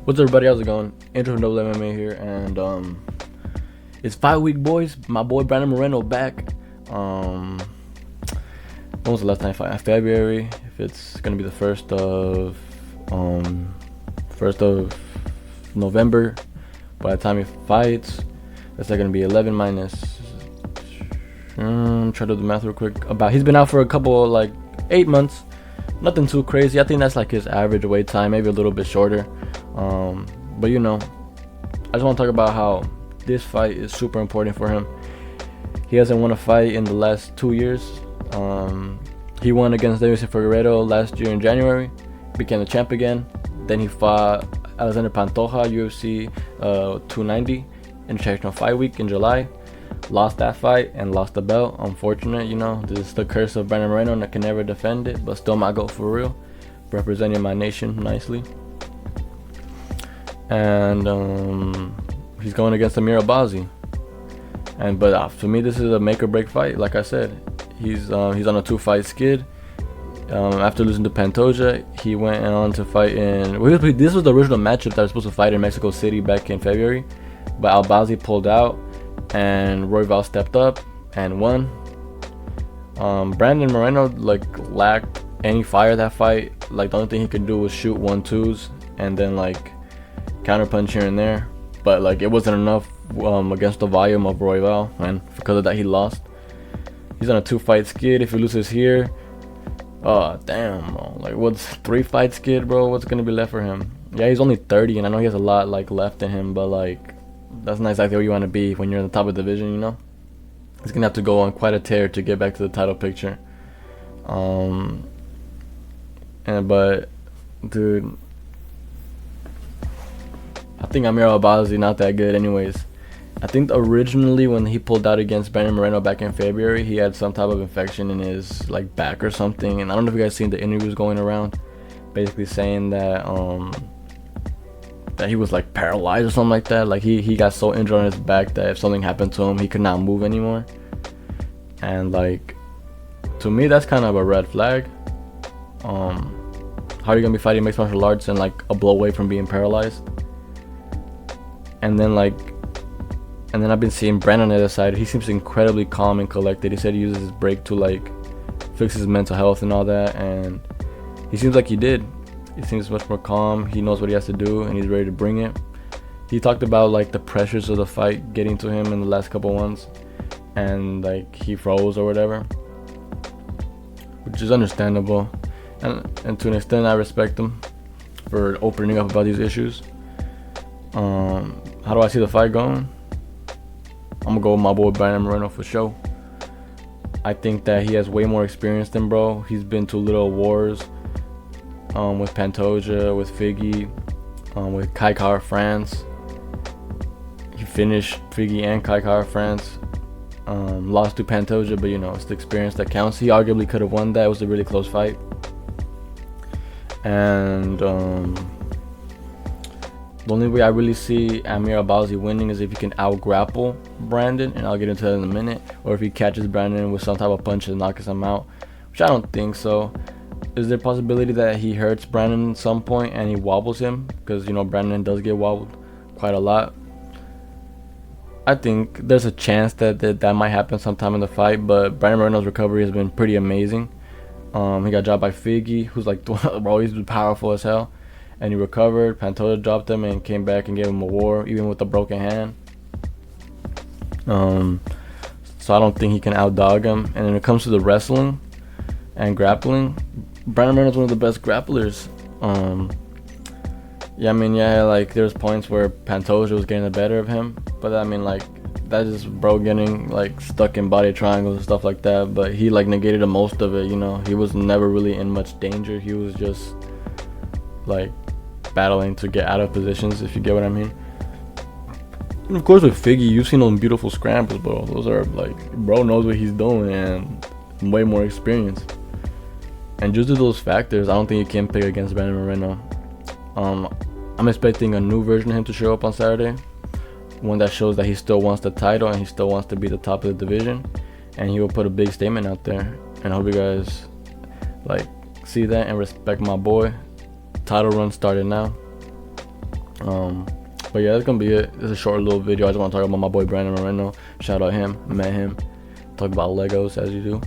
What's up, everybody? How's it going? Intro from Double MMA here, and it's 5 week, boys. My boy Brandon Moreno back. When was the last time I fought? February. If it's gonna be the first of November, by the time he fights, that's like gonna be 11 minus. Try to do the math real quick. He's been out for a couple, like 8 months. Nothing too crazy. I think that's like his average wait time, maybe a little bit shorter. But I just want to talk about how this fight is super important for him. He hasn't won a fight in the last 2 years. He won against Davidson Figueiredo last year in January, became the champ again. Then he fought Alexander Pantoja, UFC 290, International Fight Week in July. Lost that fight and lost the belt. Unfortunate, this is the curse of Brandon Moreno, and I can never defend it, but still my goal for real, representing my nation nicely. And he's going against Amir Albazi, but for me this is a make or break fight. Like I said, he's on a 2-fight skid. After losing to Pantoja, he went on to fight this was the original matchup that was supposed to fight in Mexico City back in February, but Albazi pulled out and Royval stepped up and won. Brandon Moreno lacked any fire that fight. The only thing he could do was shoot 1-2s and then counterpunch here and there, but it wasn't enough against the volume of Royval, and because of that he lost. He's on a 2-fight skid. If he loses here, damn, bro, what's 3-fight skid, bro? What's gonna be left for him? Yeah, he's only 30, and I know he has a lot left in him, but that's not exactly where you want to be when you're in the top of the division. He's gonna have to go on quite a tear to get back to the title picture. But dude, I think Amir Albazi not that good anyways. I think originally when he pulled out against Brandon Moreno back in February, he had some type of infection in his back or something, and I don't know if you guys seen the interviews going around basically saying that that he was paralyzed or something like that. He got so injured on his back that if something happened to him, he could not move anymore. And to me that's kind of a red flag. How are you gonna be fighting mixed martial arts and a blow away from being paralyzed? And then I've been seeing Brandon on the other side. He seems incredibly calm and collected. He said he uses his break to fix his mental health and all that, and he seems like he did. He seems much more calm. He knows what he has to do and he's ready to bring it. He talked about the pressures of the fight getting to him in the last couple ones, and he froze or whatever, which is understandable, and to an extent I respect him for opening up about these issues. How do I see the fight going? I'm gonna go with my boy Brandon Moreno for sure. I think that he has way more experience than bro. He's been to little wars with Pantoja, with Figgy, with Kai Kara France. He finished Figgy and Kai Kara France. Lost to Pantoja, but it's the experience that counts. He arguably could have won that. It was a really close fight. And the only way I really see Amir Albazi winning is if he can out-grapple Brandon, and I'll get into that in a minute, or if he catches Brandon with some type of punch and knocks him out, which I don't think so. Is there a possibility that he hurts Brandon at some point and he wobbles him? Because, Brandon does get wobbled quite a lot. I think there's a chance that might happen sometime in the fight, but Brandon Moreno's recovery has been pretty amazing. He got dropped by Figgy, who's bro, he's been powerful as hell. And he recovered. Pantoja dropped him and came back and gave him a war, even with a broken hand. So I don't think he can outdog him. And when it comes to the wrestling and grappling, Brandon Moreno is one of the best grapplers. There's points where Pantoja was getting the better of him, but that is bro getting stuck in body triangles and stuff like that. But he negated the most of it. He was never really in much danger. He was just battling to get out of positions, if you get what I mean. And of course with Figgy, you've seen those beautiful scrambles, bro. Those are bro knows what he's doing and way more experience. And just to those factors, I don't think you can pick against Brandon Moreno. I'm expecting a new version of him to show up on Saturday, one that shows that he still wants the title and he still wants to be the top of the division, and he will put a big statement out there. And I hope you guys see that and respect my boy. Title run started now. But yeah, that's gonna be it. It's a short little video. I just want to talk about my boy Brandon Moreno. Shout out him. Met him. Talk about Legos as you do.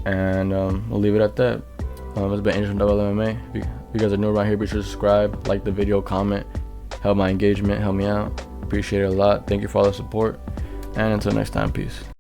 And we'll leave it at that. It's been Angel from MMA. If you guys are new around here, be sure to subscribe, like the video, comment, help my engagement, help me out. Appreciate it a lot. Thank you for all the support. And until next time, peace.